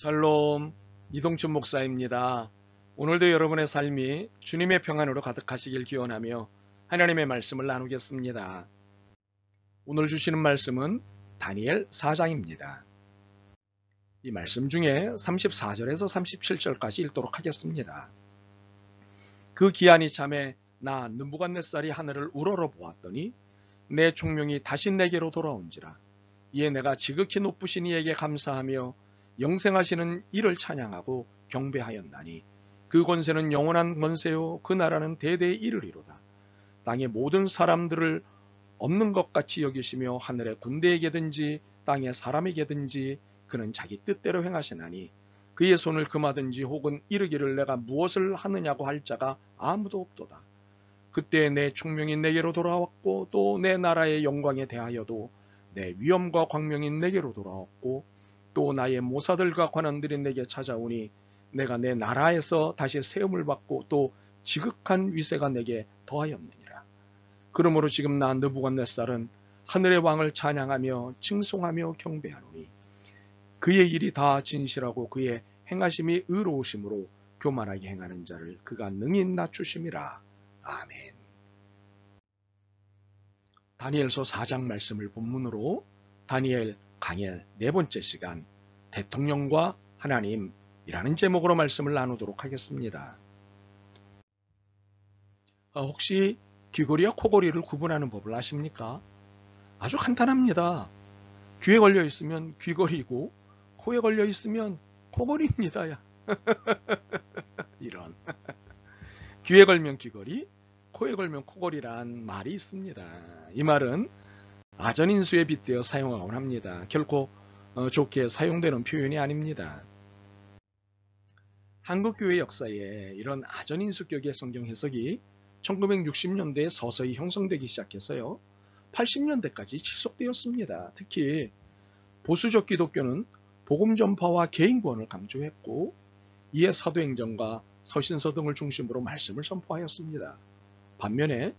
샬롬, 이동춘 목사입니다. 오늘도 여러분의 삶이 주님의 평안으로 가득하시길 기원하며 하나님의 말씀을 나누겠습니다. 오늘 주시는 말씀은 다니엘 4장입니다. 이 말씀 중에 34절에서 37절까지 읽도록 하겠습니다. 그 기한이 참에 나 느부갓네살이 하늘을 우러러보았더니 내 총명이 다시 내게로 돌아온지라. 이에 내가 지극히 높으신 이에게 감사하며 영생하시는 이를 찬양하고 경배하였나니 그 권세는 영원한 권세요 그 나라는 대대에 이르리로다. 땅의 모든 사람들을 없는 것 같이 여기시며 하늘의 군대에게든지 땅의 사람에게든지 그는 자기 뜻대로 행하시나니 그의 손을 금하든지 혹은 이르기를 내가 무엇을 하느냐고 할 자가 아무도 없도다. 그때 내 총명이 내게로 돌아왔고 또 내 나라의 영광에 대하여도 내 위엄과 광명이 내게로 돌아왔고 또 나의 모사들과 관원들이 내게 찾아오니 내가 내 나라에서 다시 세움을 받고 또 지극한 위세가 내게 더하였느니라. 그러므로 지금 나 느부갓네살은 하늘의 왕을 찬양하며 칭송하며 경배하노니 그의 일이 다 진실하고 그의 행하심이 의로우심으로 교만하게 행하는 자를 그가 능히 낮추심이라. 아멘. 다니엘서 4장 말씀을 본문으로 다니엘 강의 네 번째 시간 대통령과 하나님이라는 제목으로 말씀을 나누도록 하겠습니다. 혹시 귀걸이와 코걸이를 구분하는 법을 아십니까? 아주 간단합니다. 귀에 걸려 있으면 귀걸이고 코에 걸려 있으면 코걸이입니다. 이런 귀에 걸면 귀걸이, 코에 걸면 코걸이란 말이 있습니다. 이 말은 아전인수에 빗대어 사용하곤 합니다. 결코 좋게 사용되는 표현이 아닙니다. 한국교회 역사에 이런 아전인수격의 성경 해석이 1960년대에 서서히 형성되기 시작해서요. 80년대까지 지속되었습니다. 특히 보수적 기독교는 복음 전파와 개인 구원을 강조했고 이에 사도행전과 서신서 등을 중심으로 말씀을 선포하였습니다. 반면에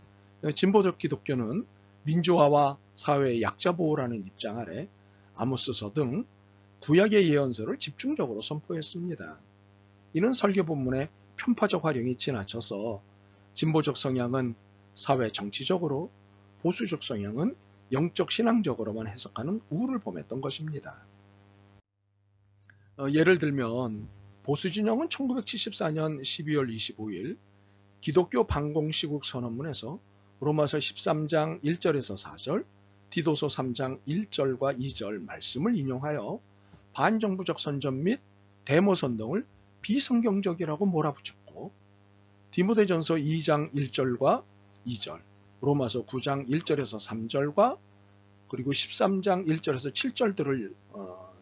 진보적 기독교는 민주화와 사회의 약자 보호라는 입장 아래 아모스서 등 구약의 예언서를 집중적으로 선포했습니다. 이는 설교 본문의 편파적 활용이 지나쳐서 진보적 성향은 사회 정치적으로, 보수적 성향은 영적 신앙적으로만 해석하는 우를 범했던 것입니다. 예를 들면 보수 진영은 1974년 12월 25일 기독교 반공시국 선언문에서 로마서 13장 1절에서 4절, 디도서 3장 1절과 2절 말씀을 인용하여 반정부적 선전 및 데모 선동을 비성경적이라고 몰아붙였고 디모데전서 2장 1절과 2절, 로마서 9장 1절에서 3절과 그리고 13장 1절에서 7절들을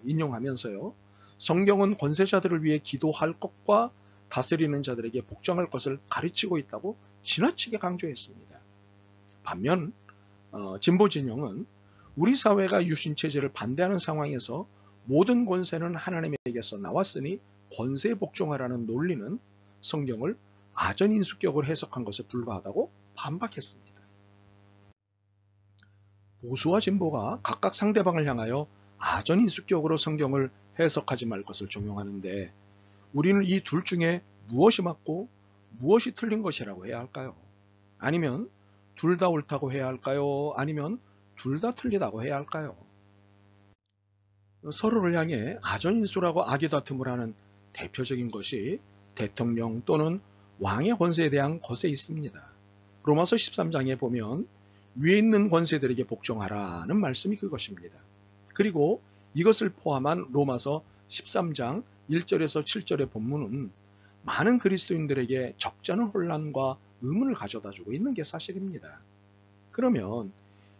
인용하면서요. 성경은 권세자들을 위해 기도할 것과 다스리는 자들에게 복종할 것을 가르치고 있다고 지나치게 강조했습니다. 반면 진보 진영은 우리 사회가 유신체제를 반대하는 상황에서 모든 권세는 하나님에게서 나왔으니 권세에 복종하라는 논리는 성경을 아전인수격으로 해석한 것에 불과하다고 반박했습니다. 보수와 진보가 각각 상대방을 향하여 아전인수격으로 성경을 해석하지 말 것을 종용하는데 우리는 이 둘 중에 무엇이 맞고 무엇이 틀린 것이라고 해야 할까요? 아니면 둘 다 옳다고 해야 할까요? 아니면 둘 다 틀리다고 해야 할까요? 서로를 향해 아전인수라고 악의다툼을 하는 대표적인 것이 대통령 또는 왕의 권세에 대한 것에 있습니다. 로마서 13장에 보면 위에 있는 권세들에게 복종하라는 말씀이 그것입니다. 그리고 이것을 포함한 로마서 13장 1절에서 7절의 본문은 많은 그리스도인들에게 적잖은 혼란과 의문을 가져다 주고 있는 게 사실입니다. 그러면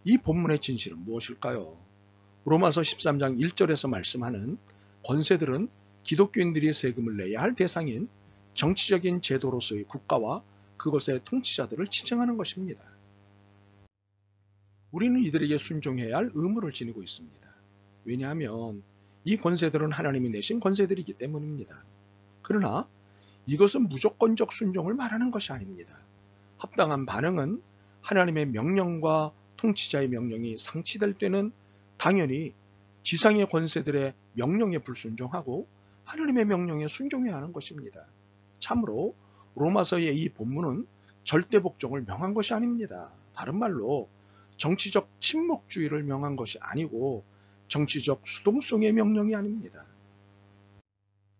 이 본문의 진실은 무엇일까요? 로마서 13장 1절에서 말씀하는 권세들은 기독교인들이 세금을 내야 할 대상인 정치적인 제도로서의 국가와 그것의 통치자들을 지칭하는 것입니다. 우리는 이들에게 순종해야 할 의무를 지니고 있습니다. 왜냐하면 이 권세들은 하나님이 내신 권세들이기 때문입니다. 그러나 이것은 무조건적 순종을 말하는 것이 아닙니다. 합당한 반응은 하나님의 명령과 통치자의 명령이 상치될 때는 당연히 지상의 권세들의 명령에 불순종하고 하나님의 명령에 순종해야 하는 것입니다. 참으로 로마서의 이 본문은 절대 복종을 명한 것이 아닙니다. 다른 말로 정치적 침묵주의를 명한 것이 아니고 정치적 수동성의 명령이 아닙니다.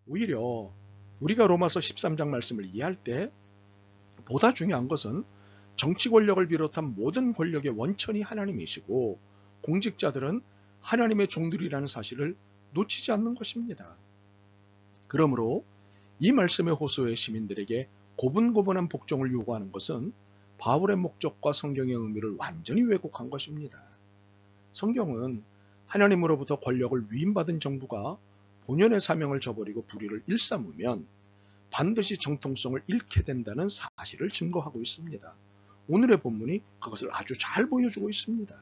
오히려 우리가 로마서 13장 말씀을 이해할 때 보다 중요한 것은 정치 권력을 비롯한 모든 권력의 원천이 하나님이시고 공직자들은 하나님의 종들이라는 사실을 놓치지 않는 것입니다. 그러므로 이 말씀의 호소의 시민들에게 고분고분한 복종을 요구하는 것은 바울의 목적과 성경의 의미를 완전히 왜곡한 것입니다. 성경은 하나님으로부터 권력을 위임받은 정부가 본연의 사명을 저버리고 불의를 일삼으면 반드시 정통성을 잃게 된다는 사실을 증거하고 있습니다. 오늘의 본문이 그것을 아주 잘 보여주고 있습니다.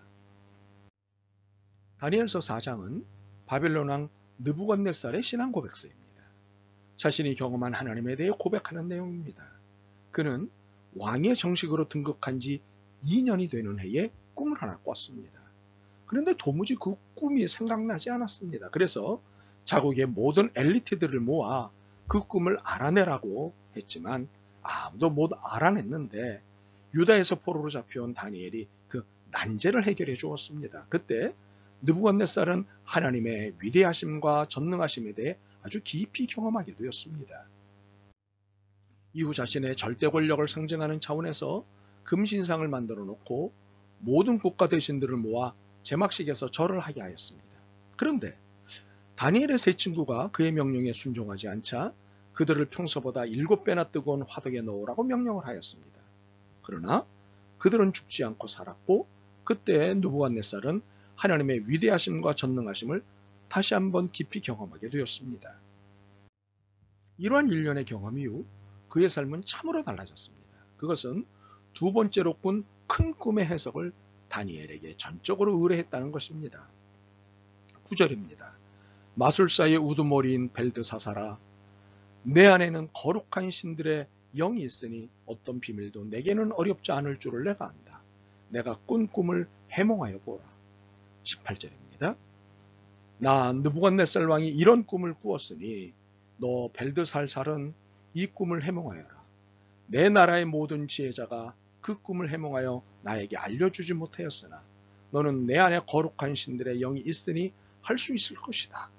다니엘서 4장은 바벨론 왕 느부갓네살의 신앙 고백서입니다. 자신이 경험한 하나님에 대해 고백하는 내용입니다. 그는 왕의 정식으로 등극한 지 2년이 되는 해에 꿈을 하나 꿨습니다. 그런데 도무지 그 꿈이 생각나지 않았습니다. 그래서 자국의 모든 엘리트들을 모아 그 꿈을 알아내라고 했지만 아무도 못 알아냈는데 유다에서 포로로 잡혀온 다니엘이 그 난제를 해결해 주었습니다. 그때 느부갓네살은 하나님의 위대하심과 전능하심에 대해 아주 깊이 경험하게 되었습니다. 이후 자신의 절대 권력을 상징하는 차원에서 금신상을 만들어 놓고 모든 국가 대신들을 모아 제막식에서 절을 하게 하였습니다. 그런데 다니엘의 세 친구가 그의 명령에 순종하지 않자 그들을 평소보다 7배나 뜨거운 화덕에 넣으라고 명령을 하였습니다. 그러나 그들은 죽지 않고 살았고 그때 느부갓네살은 하나님의 위대하심과 전능하심을 다시 한번 깊이 경험하게 되었습니다. 이러한 일련의 경험 이후 그의 삶은 참으로 달라졌습니다. 그것은 두 번째로 꾼 큰 꿈의 해석을 다니엘에게 전적으로 의뢰했다는 것입니다. 9절입니다. 마술사의 우두머리인 벨드사사라, 내 안에는 거룩한 신들의 영이 있으니 어떤 비밀도 내게는 어렵지 않을 줄을 내가 안다. 내가 꾼 꿈을 해몽하여 보라. 18절입니다. 나 느부갓네살 왕이 이런 꿈을 꾸었으니 너 벨드살살은 이 꿈을 해몽하여라. 내 나라의 모든 지혜자가 그 꿈을 해몽하여 나에게 알려주지 못하였으나 너는 내 안에 거룩한 신들의 영이 있으니 할 수 있을 것이다.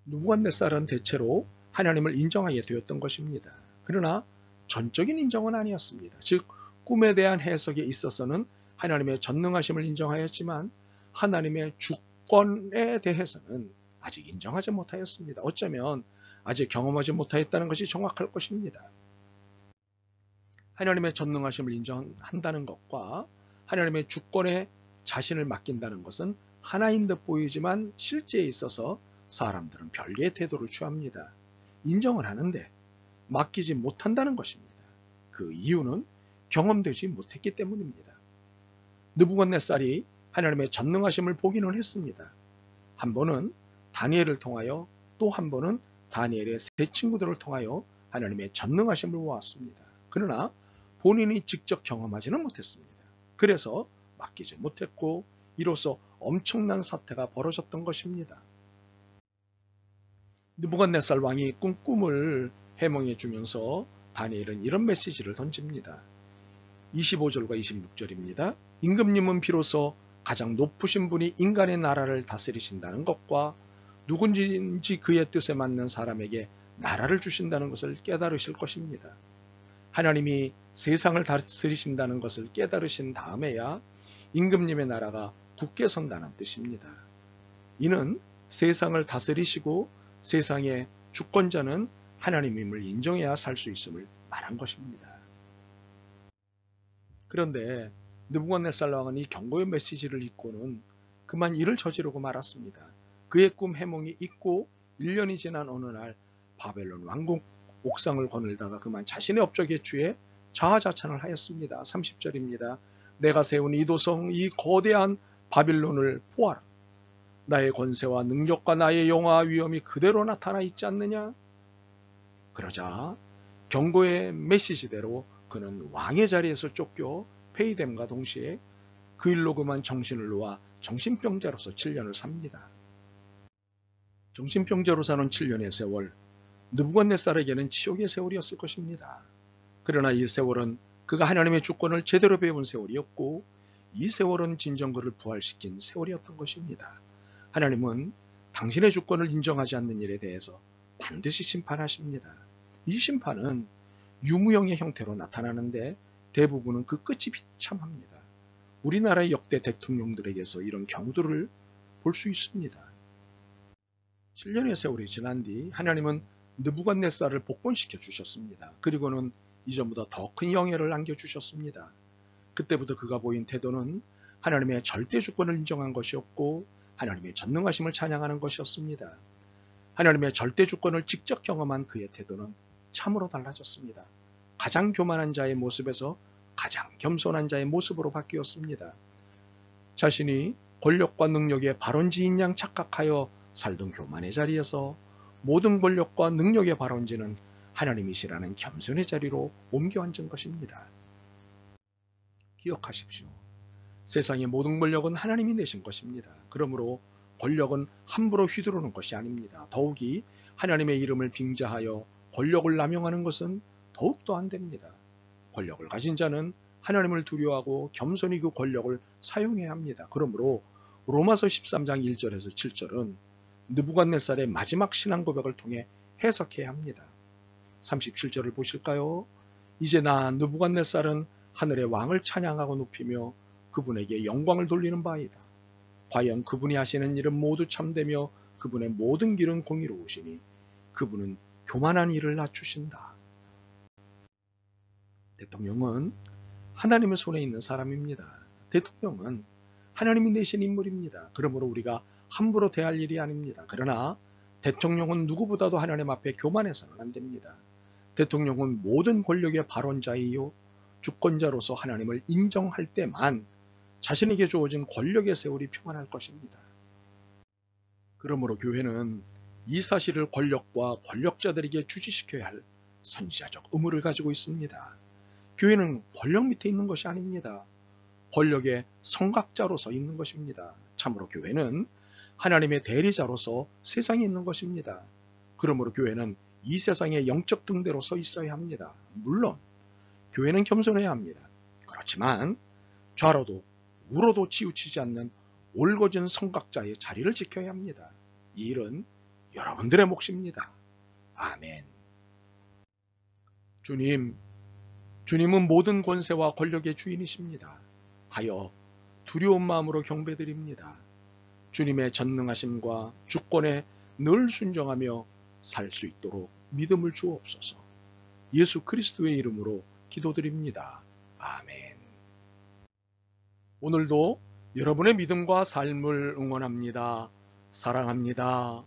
느부갓네살은 대체로 하나님을 인정하게 되었던 것입니다. 그러나 전적인 인정은 아니었습니다. 즉 꿈에 대한 해석에 있어서는 하나님의 전능하심을 인정하였지만 하나님의 주권에 대해서는 아직 인정하지 못하였습니다. 어쩌면 아직 경험하지 못하였다는 것이 정확할 것입니다. 하나님의 전능하심을 인정한다는 것과 하나님의 주권에 자신을 맡긴다는 것은 하나인 듯 보이지만 실제에 있어서 사람들은 별개의 태도를 취합니다. 인정을 하는데 맡기지 못한다는 것입니다. 그 이유는 경험되지 못했기 때문입니다. 느부갓네살이 하나님의 전능하심을 보기는 했습니다. 한 번은 다니엘을 통하여 또 한 번은 다니엘의 세 친구들을 통하여 하나님의 전능하심을 보았습니다. 그러나 본인이 직접 경험하지는 못했습니다. 그래서 맡기지 못했고 이로써 엄청난 사태가 벌어졌던 것입니다. 느부갓네살 왕이 꾼 꿈을 해몽해 주면서 다니엘은 이런 메시지를 던집니다. 25절과 26절입니다. 임금님은 비로소 가장 높으신 분이 인간의 나라를 다스리신다는 것과 누군지 그의 뜻에 맞는 사람에게 나라를 주신다는 것을 깨달으실 것입니다. 하나님이 세상을 다스리신다는 것을 깨달으신 다음에야 임금님의 나라가 굳게 선다는 뜻입니다. 이는 세상을 다스리시고 세상의 주권자는 하나님임을 인정해야 살 수 있음을 말한 것입니다. 그런데 느부갓네살 왕은 이 경고의 메시지를 읽고는 그만 일을 저지르고 말았습니다. 그의 꿈 해몽이 있고 1년이 지난 어느 날 바벨론 왕궁 옥상을 거닐다가 그만 자신의 업적에 취해 자화자찬을 하였습니다. 30절입니다. 내가 세운 이 도성, 이 거대한 바빌론을 보아라. 나의 권세와 능력과 나의 영화와 위엄이 그대로 나타나 있지 않느냐? 그러자 경고의 메시지대로 그는 왕의 자리에서 쫓겨 폐위됨과 동시에 그 일로 그만 정신을 놓아 정신병자로서 7년을 삽니다. 정신병자로 사는 7년의 세월, 느부갓네살에게는 지옥의 세월이었을 것입니다. 그러나 이 세월은 그가 하나님의 주권을 제대로 배운 세월이었고, 이 세월은 진정 그를 부활시킨 세월이었던 것입니다. 하나님은 당신의 주권을 인정하지 않는 일에 대해서 반드시 심판하십니다. 이 심판은 유무형의 형태로 나타나는데 대부분은 그 끝이 비참합니다. 우리나라의 역대 대통령들에게서 이런 경우들을 볼 수 있습니다. 7년의 세월이 지난 뒤 하나님은 느부갓네살을 복권시켜 주셨습니다. 그리고는 이전보다 더 큰 영예를 안겨주셨습니다. 그때부터 그가 보인 태도는 하나님의 절대 주권을 인정한 것이었고 하나님의 전능하심을 찬양하는 것이었습니다. 하나님의 절대 주권을 직접 경험한 그의 태도는 참으로 달라졌습니다. 가장 교만한 자의 모습에서 가장 겸손한 자의 모습으로 바뀌었습니다. 자신이 권력과 능력의 발원지인 양 착각하여 살던 교만의 자리에서 모든 권력과 능력의 발원지는 하나님이시라는 겸손의 자리로 옮겨 앉은 것입니다. 기억하십시오. 세상의 모든 권력은 하나님이 내신 것입니다. 그러므로 권력은 함부로 휘두르는 것이 아닙니다. 더욱이 하나님의 이름을 빙자하여 권력을 남용하는 것은 더욱더 안 됩니다. 권력을 가진 자는 하나님을 두려워하고 겸손히 그 권력을 사용해야 합니다. 그러므로 로마서 13장 1절에서 7절은 느부갓네살의 마지막 신앙 고백을 통해 해석해야 합니다. 37절을 보실까요? 이제 나 느부갓네살은 하늘의 왕을 찬양하고 높이며 그분에게 영광을 돌리는 바이다. 과연 그분이 하시는 일은 모두 참되며 그분의 모든 길은 공의로우시니 그분은 교만한 일을 낮추신다. 대통령은 하나님의 손에 있는 사람입니다. 대통령은 하나님이 내신 인물입니다. 그러므로 우리가 함부로 대할 일이 아닙니다. 그러나 대통령은 누구보다도 하나님 앞에 교만해서는 안 됩니다. 대통령은 모든 권력의 발원자이요 주권자로서 하나님을 인정할 때만 자신에게 주어진 권력의 세월이 평안할 것입니다. 그러므로 교회는 이 사실을 권력과 권력자들에게 주지시켜야 할 선지자적 의무를 가지고 있습니다. 교회는 권력 밑에 있는 것이 아닙니다. 권력의 성각자로서 있는 것입니다. 참으로 교회는 하나님의 대리자로서 세상에 있는 것입니다. 그러므로 교회는 이 세상의 영적 등대로 서 있어야 합니다. 물론 교회는 겸손해야 합니다. 그렇지만 좌로도 우로도 치우치지 않는 올곧은 성각자의 자리를 지켜야 합니다. 이 일은 여러분들의 몫입니다. 아멘. 주님은 모든 권세와 권력의 주인이십니다. 하여 두려운 마음으로 경배드립니다. 주님의 전능하심과 주권에 늘 순종하며 살 수 있도록 믿음을 주옵소서. 예수 그리스도의 이름으로 기도드립니다. 아멘. 오늘도 여러분의 믿음과 삶을 응원합니다. 사랑합니다.